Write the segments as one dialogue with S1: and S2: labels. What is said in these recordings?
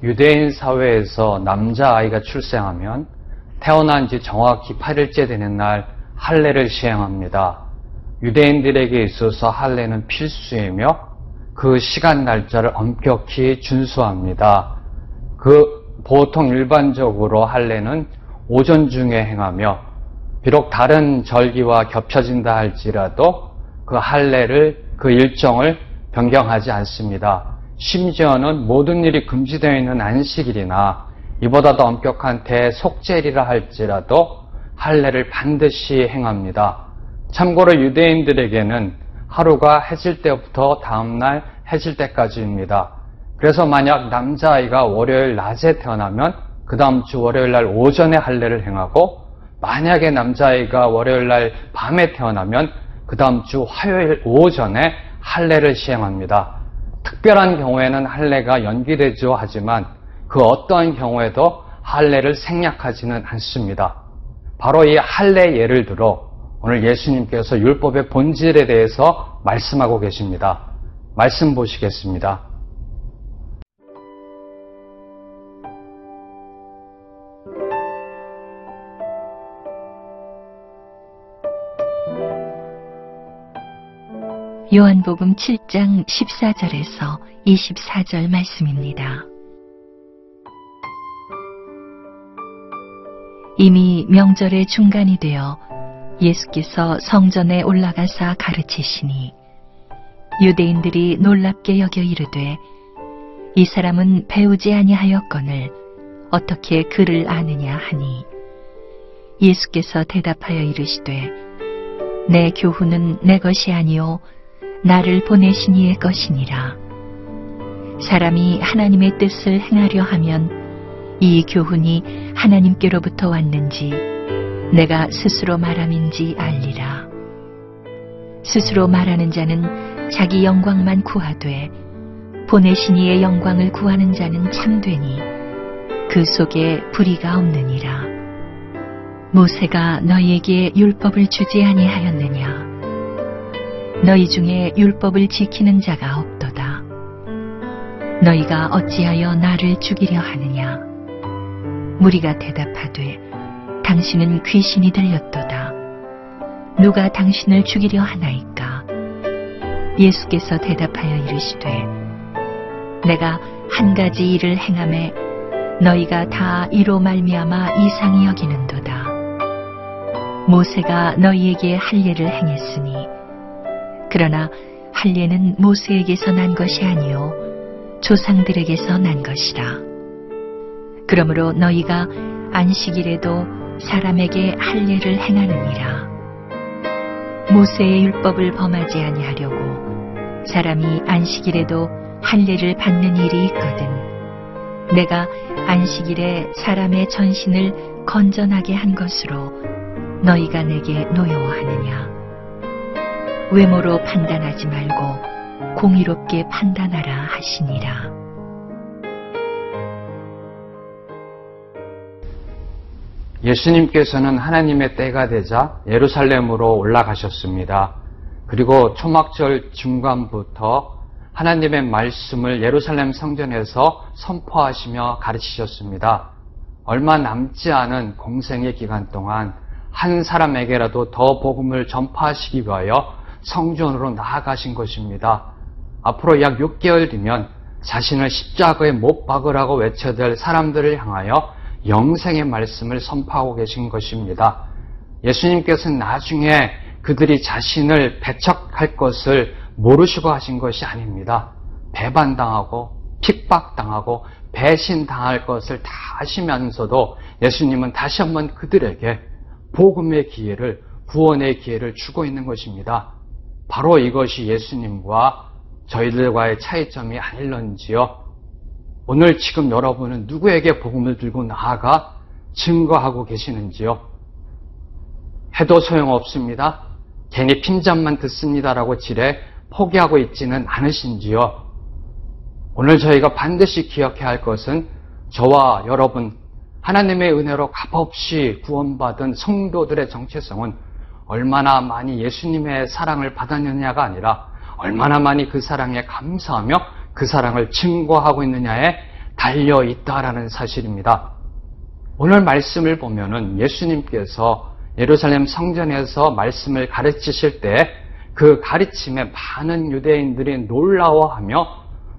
S1: 유대인 사회에서 남자아이가 출생하면 태어난 지 정확히 8일째 되는 날 할례를 시행합니다. 유대인들에게 있어서 할례는 필수이며 그 시간 날짜를 엄격히 준수합니다. 보통 일반적으로 할례는 오전 중에 행하며 비록 다른 절기와 겹쳐진다 할지라도 그 할례를 그 일정을 변경하지 않습니다. 심지어는 모든 일이 금지되어 있는 안식일이나 이보다 더 엄격한 대속죄일이라 할지라도 할례를 반드시 행합니다. 참고로 유대인들에게는 하루가 해질 때부터 다음날 해질 때까지입니다. 그래서 만약 남자아이가 월요일 낮에 태어나면 그 다음 주 월요일 날 오전에 할례를 행하고 만약에 남자아이가 월요일 날 밤에 태어나면 그 다음 주 화요일 오전에 할례를 시행합니다. 특별한 경우에는 할례가 연기되죠. 하지만 그 어떠한 경우에도 할례를 생략하지는 않습니다. 바로 이 할례 예를 들어 오늘 예수님께서 율법의 본질에 대해서 말씀하고 계십니다. 말씀 보시겠습니다.
S2: 요한복음 7장 14절에서 24절 말씀입니다. 이미 명절의 중간이 되어 예수께서 성전에 올라가사 가르치시니 유대인들이 놀랍게 여겨 이르되 이 사람은 배우지 아니하였거늘 어떻게 그를 아느냐 하니 예수께서 대답하여 이르시되 내 교훈은 내 것이 아니요 나를 보내신 이의 것이니라. 사람이 하나님의 뜻을 행하려 하면 이 교훈이 하나님께로부터 왔는지 내가 스스로 말함인지 알리라. 스스로 말하는 자는 자기 영광만 구하되 보내신 이의 영광을 구하는 자는 참되니 그 속에 불의가 없느니라. 모세가 너희에게 율법을 주지 아니하였느냐? 너희 중에 율법을 지키는 자가 없도다. 너희가 어찌하여 나를 죽이려 하느냐? 무리가 대답하되 당신은 귀신이 들렸도다. 누가 당신을 죽이려 하나이까? 예수께서 대답하여 이르시되 내가 한 가지 일을 행하매 너희가 다 이로 말미암아 이상히 여기는도다. 모세가 너희에게 할례를 행했으니 그러나 할례는 모세에게서 난 것이 아니요 조상들에게서 난 것이라. 그러므로 너희가 안식일에도 사람에게 할례를 행하느니라. 모세의 율법을 범하지 아니하려고 사람이 안식일에도 할례를 받는 일이 있거든. 내가 안식일에 사람의 전신을 건전하게 한 것으로 너희가 내게 노여워하느냐? 외모로 판단하지 말고 공의롭게 판단하라 하시니라.
S1: 예수님께서는 하나님의 때가 되자 예루살렘으로 올라가셨습니다. 그리고 초막절 중간부터 하나님의 말씀을 예루살렘 성전에서 선포하시며 가르치셨습니다. 얼마 남지 않은 공생의 기간 동안 한 사람에게라도 더 복음을 전파하시기 위하여 성전으로 나아가신 것입니다. 앞으로 약 6개월 뒤면 자신을 십자가에 못 박으라고 외쳐야 될 사람들을 향하여 영생의 말씀을 선포하고 계신 것입니다. 예수님께서는 나중에 그들이 자신을 배척할 것을 모르시고 하신 것이 아닙니다. 배반당하고 핍박당하고 배신당할 것을 다 아시면서도 예수님은 다시 한번 그들에게 복음의 기회를, 구원의 기회를 주고 있는 것입니다. 바로 이것이 예수님과 저희들과의 차이점이 아닐런지요. 오늘 지금 여러분은 누구에게 복음을 들고 나아가 증거하고 계시는지요? 해도 소용없습니다. 괜히 핀잔만 듣습니다라고 지레 포기하고 있지는 않으신지요? 오늘 저희가 반드시 기억해야 할 것은 저와 여러분, 하나님의 은혜로 값없이 구원받은 성도들의 정체성은 얼마나 많이 예수님의 사랑을 받았느냐가 아니라 얼마나 많이 그 사랑에 감사하며 그 사랑을 증거하고 있느냐에 달려 있다라는 사실입니다. 오늘 말씀을 보면은 예수님께서 예루살렘 성전에서 말씀을 가르치실 때 그 가르침에 많은 유대인들이 놀라워하며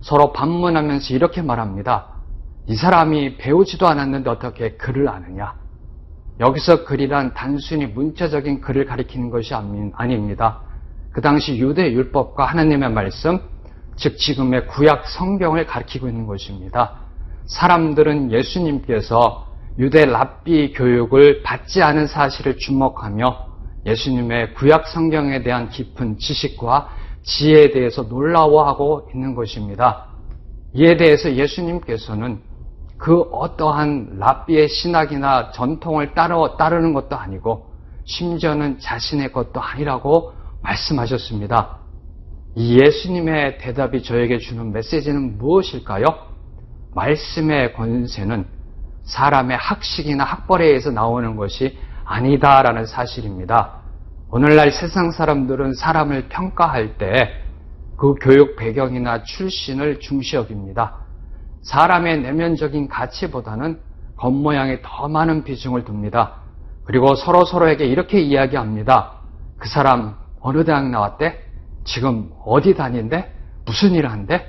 S1: 서로 반문하면서 이렇게 말합니다. 이 사람이 배우지도 않았는데 어떻게 글을 아느냐? 여기서 글이란 단순히 문자적인 글을 가리키는 것이 아닙니다. 그 당시 유대 율법과 하나님의 말씀, 즉 지금의 구약 성경을 가리키고 있는 것입니다. 사람들은 예수님께서 유대 랍비 교육을 받지 않은 사실을 주목하며 예수님의 구약 성경에 대한 깊은 지식과 지혜에 대해서 놀라워하고 있는 것입니다. 이에 대해서 예수님께서는 그 어떠한 랍비의 신학이나 전통을 따르는 것도 아니고 심지어는 자신의 것도 아니라고 말씀하셨습니다. 이 예수님의 대답이 저에게 주는 메시지는 무엇일까요? 말씀의 권세는 사람의 학식이나 학벌에 의해서 나오는 것이 아니다라는 사실입니다. 오늘날 세상 사람들은 사람을 평가할 때 그 교육 배경이나 출신을 중시 여깁니다. 사람의 내면적인 가치보다는 겉모양에 더 많은 비중을 둡니다. 그리고 서로에게 이렇게 이야기합니다. 그 사람 어느 대학 나왔대? 지금 어디 다닌대? 무슨 일을 한대?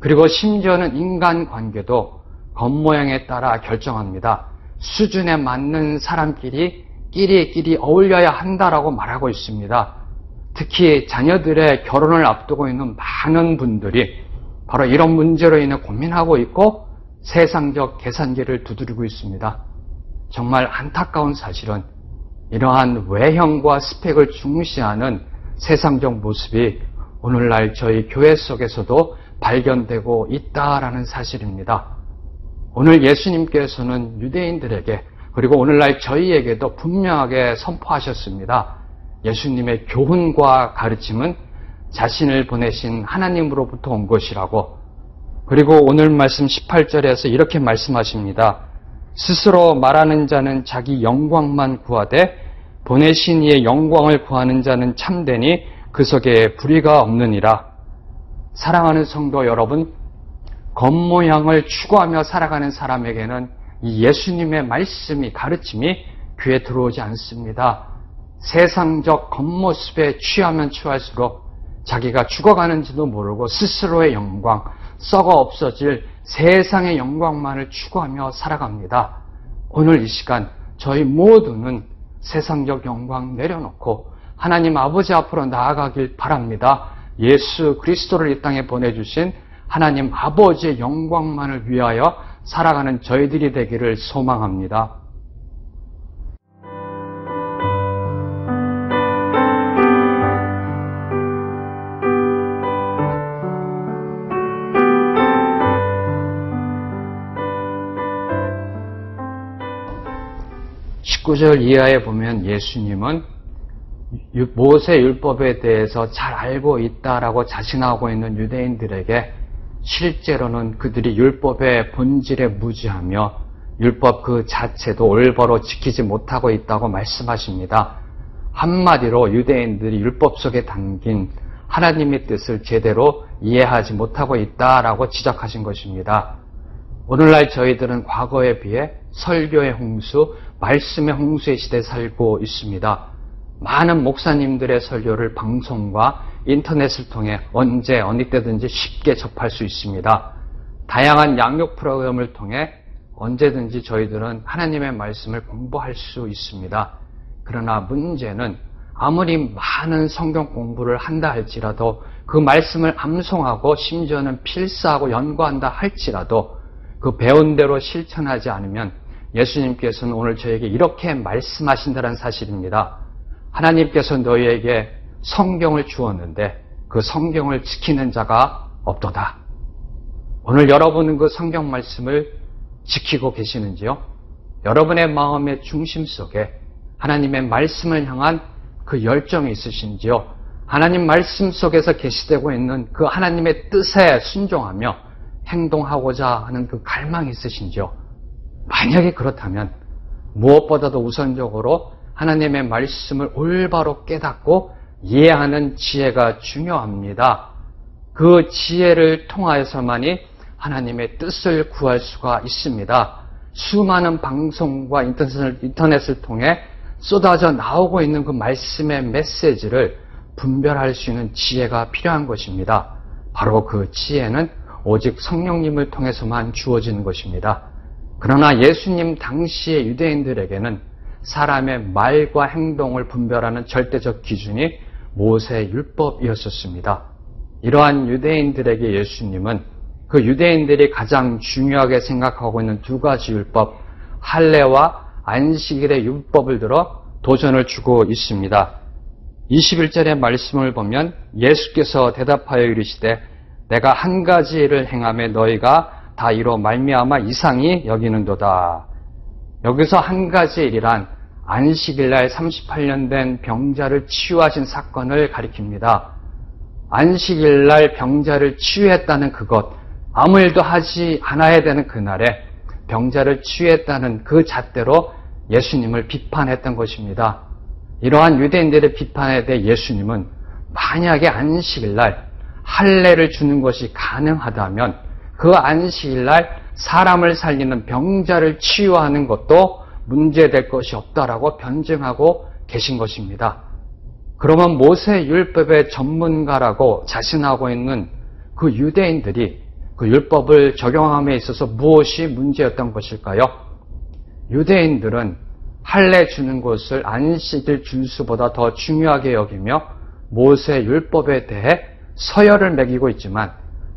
S1: 그리고 심지어는 인간관계도 겉모양에 따라 결정합니다. 수준에 맞는 사람끼리 끼리 어울려야 한다라고 말하고 있습니다. 특히 자녀들의 결혼을 앞두고 있는 많은 분들이 바로 이런 문제로 인해 고민하고 있고 세상적 계산기를 두드리고 있습니다. 정말 안타까운 사실은 이러한 외형과 스펙을 중시하는 세상적 모습이 오늘날 저희 교회 속에서도 발견되고 있다라는 사실입니다. 오늘 예수님께서는 유대인들에게 그리고 오늘날 저희에게도 분명하게 선포하셨습니다. 예수님의 교훈과 가르침은 자신을 보내신 하나님으로부터 온 것이라고. 그리고 오늘 말씀 18절에서 이렇게 말씀하십니다. 스스로 말하는 자는 자기 영광만 구하되 보내신 이의 영광을 구하는 자는 참되니 그 속에 불의가 없느니라. 사랑하는 성도 여러분, 겉모양을 추구하며 살아가는 사람에게는 이 예수님의 말씀이 가르침이 귀에 들어오지 않습니다. 세상적 겉모습에 취하면 취할수록 자기가 죽어가는지도 모르고 스스로의 영광, 썩어 없어질 세상의 영광만을 추구하며 살아갑니다. 오늘 이 시간 저희 모두는 세상적 영광 내려놓고 하나님 아버지 앞으로 나아가길 바랍니다. 예수 그리스도를 이 땅에 보내주신 하나님 아버지의 영광만을 위하여 살아가는 저희들이 되기를 소망합니다. (19절) 이하에 보면 예수님은 모세 율법에 대해서 잘 알고 있다라고 자신하고 있는 유대인들에게 실제로는 그들이 율법의 본질에 무지하며 율법 그 자체도 올바로 지키지 못하고 있다고 말씀하십니다. 한마디로 유대인들이 율법 속에 담긴 하나님의 뜻을 제대로 이해하지 못하고 있다라고 지적하신 것입니다. 오늘날 저희들은 과거에 비해 설교의 홍수, 말씀의 홍수의 시대에 살고 있습니다. 많은 목사님들의 설교를 방송과 인터넷을 통해 언제 어느 때든지 쉽게 접할 수 있습니다. 다양한 양육 프로그램을 통해 언제든지 저희들은 하나님의 말씀을 공부할 수 있습니다. 그러나 문제는 아무리 많은 성경 공부를 한다 할지라도 그 말씀을 암송하고 심지어는 필사하고 연구한다 할지라도 그 배운 대로 실천하지 않으면 예수님께서는 오늘 저에게 이렇게 말씀하신다는 사실입니다. 하나님께서 너희에게 성경을 주었는데 그 성경을 지키는 자가 없도다. 오늘 여러분은 그 성경 말씀을 지키고 계시는지요? 여러분의 마음의 중심 속에 하나님의 말씀을 향한 그 열정이 있으신지요? 하나님 말씀 속에서 계시되고 있는 그 하나님의 뜻에 순종하며 행동하고자 하는 그 갈망이 있으신지요? 만약에 그렇다면 무엇보다도 우선적으로 하나님의 말씀을 올바로 깨닫고 이해하는 지혜가 중요합니다. 그 지혜를 통하여서만이 하나님의 뜻을 구할 수가 있습니다. 수많은 방송과 인터넷을 통해 쏟아져 나오고 있는 그 말씀의 메시지를 분별할 수 있는 지혜가 필요한 것입니다. 바로 그 지혜는 오직 성령님을 통해서만 주어지는 것입니다. 그러나 예수님 당시의 유대인들에게는 사람의 말과 행동을 분별하는 절대적 기준이 모세 율법이었었습니다. 이러한 유대인들에게 예수님은 그 유대인들이 가장 중요하게 생각하고 있는 두 가지 율법, 할례와 안식일의 율법을 들어 도전을 주고 있습니다. 21절의 말씀을 보면 예수께서 대답하여 이르시되 내가 한 가지 일을 행하며 너희가 다 이로 말미암아 이상히 여기는도다. 여기서 한 가지 일이란 안식일날 38년 된 병자를 치유하신 사건을 가리킵니다. 안식일날 병자를 치유했다는 그것, 아무 일도 하지 않아야 되는 그날에 병자를 치유했다는 그 잣대로 예수님을 비판했던 것입니다. 이러한 유대인들의 비판에 대해 예수님은 만약에 안식일날 할례를 주는 것이 가능하다면 그 안식일날 사람을 살리는 병자를 치유하는 것도 문제될 것이 없다라고 변증하고 계신 것입니다. 그러면 모세 율법의 전문가라고 자신하고 있는 그 유대인들이 그 율법을 적용함에 있어서 무엇이 문제였던 것일까요? 유대인들은 할례 주는 것을 안식일 준수보다 더 중요하게 여기며 모세 율법에 대해 서열을 매기고 있지만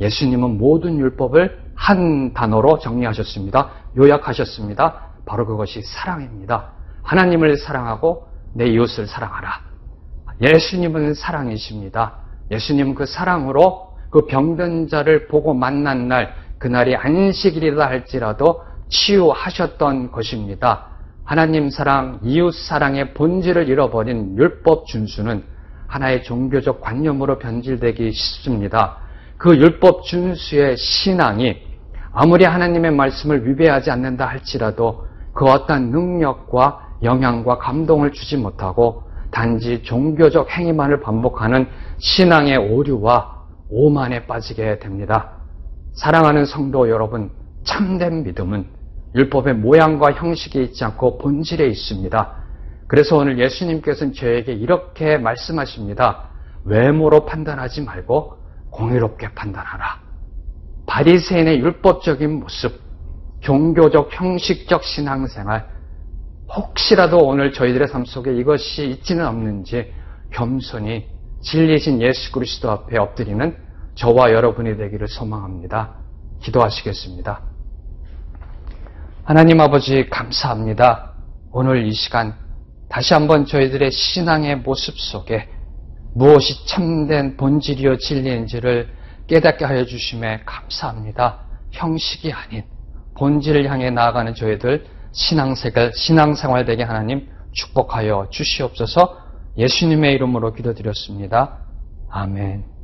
S1: 예수님은 모든 율법을 한 단어로 정리하셨습니다. 요약하셨습니다. 바로 그것이 사랑입니다. 하나님을 사랑하고 내 이웃을 사랑하라. 예수님은 사랑이십니다. 예수님은 그 사랑으로 그 병든 자를 보고 만난 날, 그날이 안식일이라 할지라도 치유하셨던 것입니다. 하나님 사랑, 이웃 사랑의 본질을 잃어버린 율법 준수는 하나의 종교적 관념으로 변질되기 쉽습니다. 그 율법 준수의 신앙이 아무리 하나님의 말씀을 위배하지 않는다 할지라도 그 어떤 능력과 영향과 감동을 주지 못하고 단지 종교적 행위만을 반복하는 신앙의 오류와 오만에 빠지게 됩니다. 사랑하는 성도 여러분, 참된 믿음은 율법의 모양과 형식이 있지 않고 본질에 있습니다. 그래서 오늘 예수님께서는 저에게 이렇게 말씀하십니다. 외모로 판단하지 말고 공의롭게 판단하라. 바리새인의 율법적인 모습, 종교적 형식적 신앙생활, 혹시라도 오늘 저희들의 삶 속에 이것이 있지는 없는지 겸손히 진리신 예수 그리스도 앞에 엎드리는 저와 여러분이 되기를 소망합니다. 기도하시겠습니다. 하나님 아버지 감사합니다. 오늘 이 시간 다시 한번 저희들의 신앙의 모습 속에 무엇이 참된 본질이요 진리인지를 깨닫게 하여 주심에 감사합니다. 형식이 아닌 본질을 향해 나아가는 저희들 신앙생활 되게 하나님 축복하여 주시옵소서. 예수님의 이름으로 기도드렸습니다. 아멘.